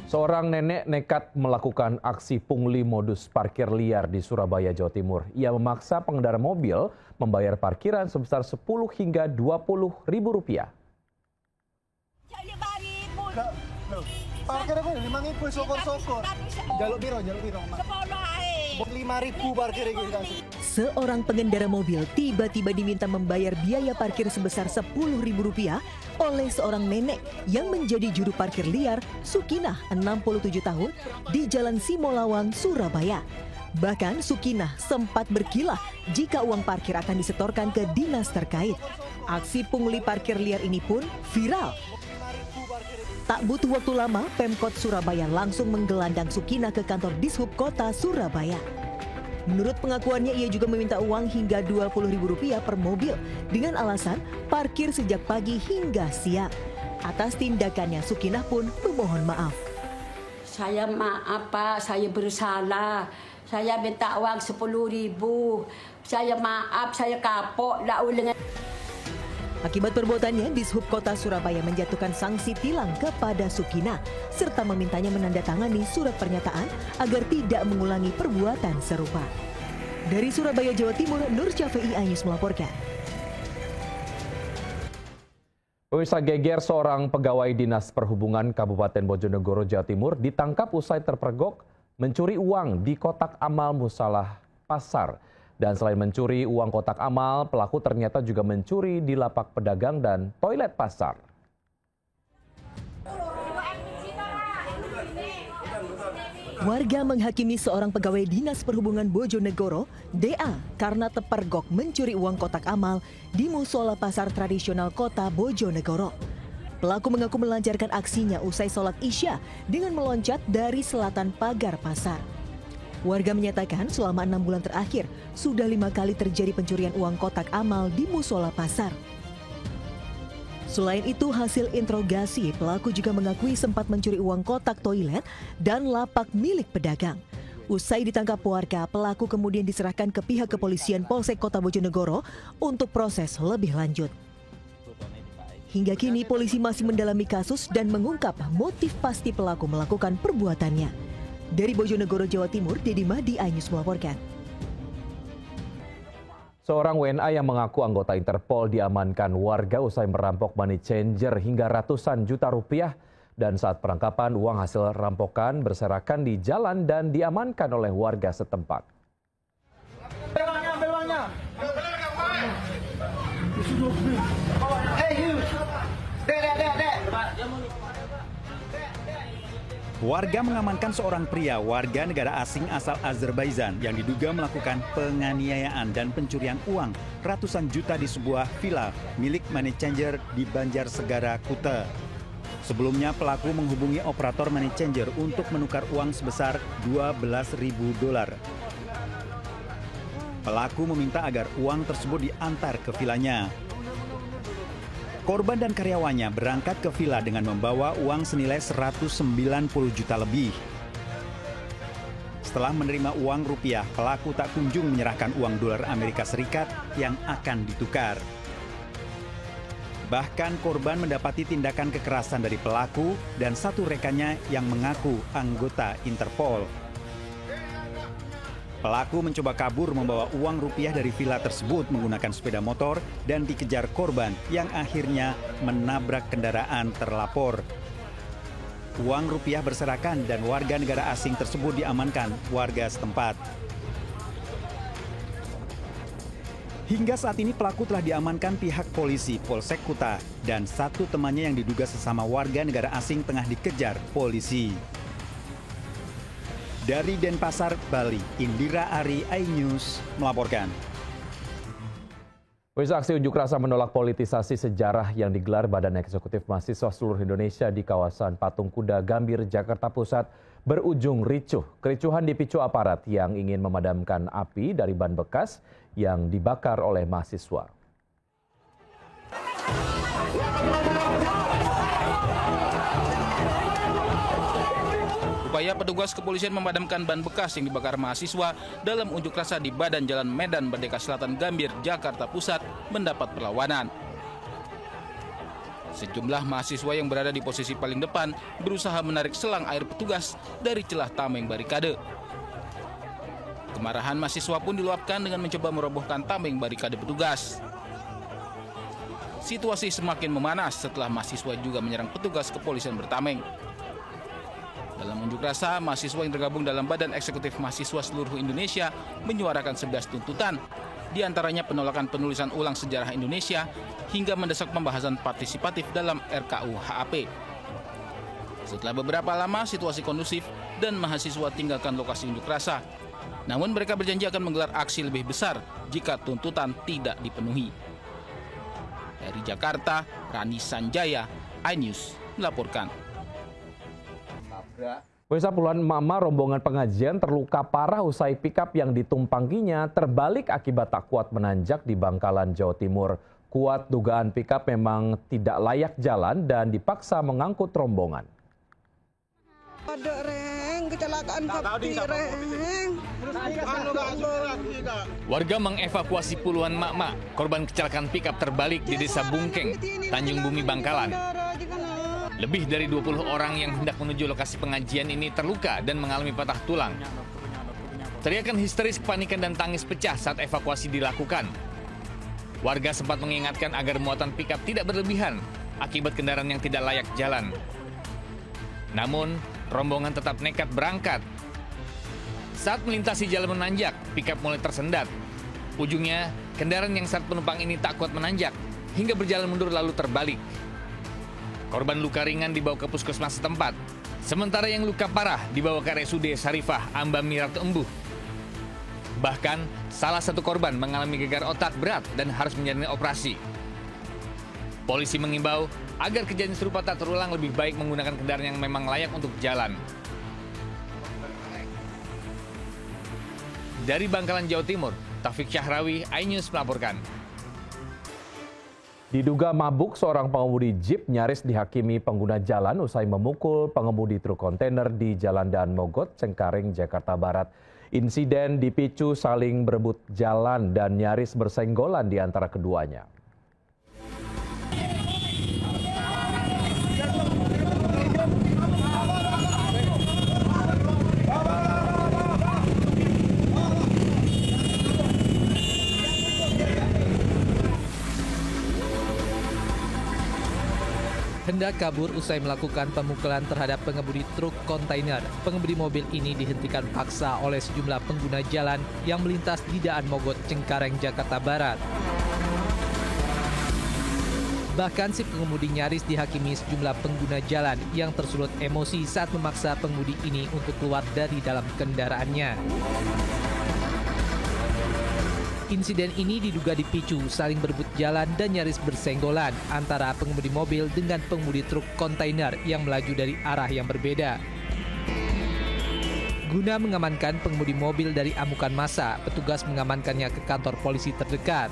Seorang nenek nekat melakukan aksi pungli modus parkir liar di Surabaya, Jawa Timur. Ia memaksa pengendara mobil membayar parkiran sebesar 10 hingga 20 ribu rupiah. Parkir aku 5.000 sokor-sokor. Jaluk biro. 5.000 parkir iki. Seorang pengendara mobil tiba-tiba diminta membayar biaya parkir sebesar 10 ribu rupiah oleh seorang nenek yang menjadi juru parkir liar Sukinah 67 tahun di Jalan Simolawang, Surabaya. Bahkan Sukinah sempat berkilah jika uang parkir akan disetorkan ke dinas terkait. Aksi pungli parkir liar ini pun viral. Tak butuh waktu lama, Pemkot Surabaya langsung menggelandang Sukinah ke kantor Dishub Kota Surabaya. Menurut pengakuannya, ia juga meminta uang hingga 20 ribu rupiah per mobil dengan alasan parkir sejak pagi hingga siang. Atas tindakannya, Sukinah pun memohon maaf. Saya maaf Pak, saya bersalah. Saya minta uang 10 ribu. Saya maaf, saya kapok. Akibat perbuatannya, Dishub Kota Surabaya menjatuhkan sanksi tilang kepada Sukinah serta memintanya menandatangani surat pernyataan agar tidak mengulangi perbuatan serupa. Dari Surabaya, Jawa Timur, Nur Syafei Ayus melaporkan. Pemirsa, geger seorang pegawai Dinas Perhubungan Kabupaten Bojonegoro, Jawa Timur ditangkap usai terpergok mencuri uang di kotak amal musalah pasar. Dan selain mencuri uang kotak amal, pelaku ternyata juga mencuri di lapak pedagang dan toilet pasar. Warga menghakimi seorang pegawai Dinas Perhubungan Bojonegoro, DA, karena terpergok mencuri uang kotak amal di musola pasar tradisional kota Bojonegoro. Pelaku mengaku melancarkan aksinya usai sholat Isya dengan meloncat dari selatan pagar pasar. Warga menyatakan selama 6 bulan terakhir sudah 5 kali terjadi pencurian uang kotak amal di musola pasar. Selain itu, hasil interogasi, pelaku juga mengakui sempat mencuri uang kotak toilet dan lapak milik pedagang. Usai ditangkap warga, pelaku kemudian diserahkan ke pihak kepolisian Polsek Kota Bojonegoro untuk proses lebih lanjut. Hingga kini polisi masih mendalami kasus dan mengungkap motif pasti pelaku melakukan perbuatannya. Dari Bojonegoro, Jawa Timur, Dedi Mahdi Ainus melaporkan. Seorang WNA yang mengaku anggota Interpol diamankan warga usai merampok money changer hingga ratusan juta rupiah. Dan saat penangkapan, uang hasil rampokan berserakan di jalan dan diamankan oleh warga setempat. Warga mengamankan seorang pria warga negara asing asal Azerbaijan yang diduga melakukan penganiayaan dan pencurian uang ratusan juta di sebuah villa milik money changer di Banjarsegara, Kute. Sebelumnya pelaku menghubungi operator money changer untuk menukar uang sebesar $12.000. Pelaku meminta agar uang tersebut diantar ke villanya. Korban dan karyawannya berangkat ke villa dengan membawa uang senilai 190 juta lebih. Setelah menerima uang rupiah, pelaku tak kunjung menyerahkan uang dolar Amerika Serikat yang akan ditukar. Bahkan korban mendapati tindakan kekerasan dari pelaku dan satu rekannya yang mengaku anggota Interpol. Pelaku mencoba kabur membawa uang rupiah dari villa tersebut menggunakan sepeda motor dan dikejar korban yang akhirnya menabrak kendaraan terlapor. Uang rupiah berserakan dan warga negara asing tersebut diamankan warga setempat. Hingga saat ini pelaku telah diamankan pihak polisi Polsek Kuta dan satu temannya yang diduga sesama warga negara asing tengah dikejar polisi. Dari Denpasar, Bali, Indira Ari, iNews melaporkan. Aksi unjuk rasa menolak politisasi sejarah yang digelar Badan Eksekutif Mahasiswa Seluruh Indonesia di kawasan Patung Kuda Gambir, Jakarta Pusat berujung ricuh. Kericuhan dipicu aparat yang ingin memadamkan api dari ban bekas yang dibakar oleh mahasiswa. Upaya petugas kepolisian memadamkan ban bekas yang dibakar mahasiswa dalam unjuk rasa di Badan Jalan Medan Merdeka Selatan Gambir, Jakarta Pusat mendapat perlawanan. Sejumlah mahasiswa yang berada di posisi paling depan berusaha menarik selang air petugas dari celah tameng barikade. Kemarahan mahasiswa pun diluapkan dengan mencoba merobohkan tameng barikade petugas. Situasi semakin memanas setelah mahasiswa juga menyerang petugas kepolisian bertameng. Dalam unjuk rasa, mahasiswa yang tergabung dalam Badan Eksekutif Mahasiswa Seluruh Indonesia menyuarakan 11 tuntutan, di antaranya penolakan penulisan ulang sejarah Indonesia hingga mendesak pembahasan partisipatif dalam RKUHP. Setelah beberapa lama situasi kondusif dan mahasiswa tinggalkan lokasi unjuk rasa, namun mereka berjanji akan menggelar aksi lebih besar jika tuntutan tidak dipenuhi. Dari Jakarta, Rani Sanjaya, iNews melaporkan. Pemirsa, puluhan emak-emak rombongan pengajian terluka parah usai pikap yang ditumpanginya terbalik akibat tak kuat menanjak di Bangkalan, Jawa Timur. Kuat dugaan pikap memang tidak layak jalan dan dipaksa mengangkut rombongan. Ada reng, kecelakaan sapi reng. Warga mengevakuasi puluhan emak-emak korban kecelakaan pikap terbalik di Desa Bungkeng, Tanjung Bumi, Bangkalan. Lebih dari 20 orang yang hendak menuju lokasi pengajian ini terluka dan mengalami patah tulang. Teriakan histeris, kepanikan dan tangis pecah saat evakuasi dilakukan. Warga sempat mengingatkan agar muatan pikap tidak berlebihan akibat kendaraan yang tidak layak jalan. Namun, rombongan tetap nekat berangkat. Saat melintasi jalan menanjak, pikap mulai tersendat. Ujungnya, kendaraan yang saat penumpang ini tak kuat menanjak hingga berjalan mundur lalu terbalik. Korban luka ringan dibawa ke puskesmas setempat, sementara yang luka parah dibawa ke RSUD Sarifah Ambamirat Embuh. Bahkan, salah satu korban mengalami gegar otak berat dan harus menjalani operasi. Polisi mengimbau agar kejadian serupa tak terulang, lebih baik menggunakan kendaraan yang memang layak untuk jalan. Dari Bangkalan, Jawa Timur, Taufik Syahrawi, iNews melaporkan. Diduga mabuk, seorang pengemudi Jeep nyaris dihakimi pengguna jalan usai memukul pengemudi truk kontainer di Jalan Daan Mogot, Cengkareng, Jakarta Barat. Insiden dipicu saling berebut jalan dan nyaris bersenggolan di antara keduanya. Hendak kabur usai melakukan pemukulan terhadap pengemudi truk kontainer. Pengemudi mobil ini dihentikan paksa oleh sejumlah pengguna jalan yang melintas di Daan Mogot, Cengkareng, Jakarta Barat. Bahkan si pengemudi nyaris dihakimi sejumlah pengguna jalan yang tersulut emosi saat memaksa pengemudi ini untuk keluar dari dalam kendaraannya. Insiden ini diduga dipicu saling berebut jalan dan nyaris bersenggolan antara pengemudi mobil dengan pengemudi truk kontainer yang melaju dari arah yang berbeda. Guna mengamankan pengemudi mobil dari amukan massa, petugas mengamankannya ke kantor polisi terdekat.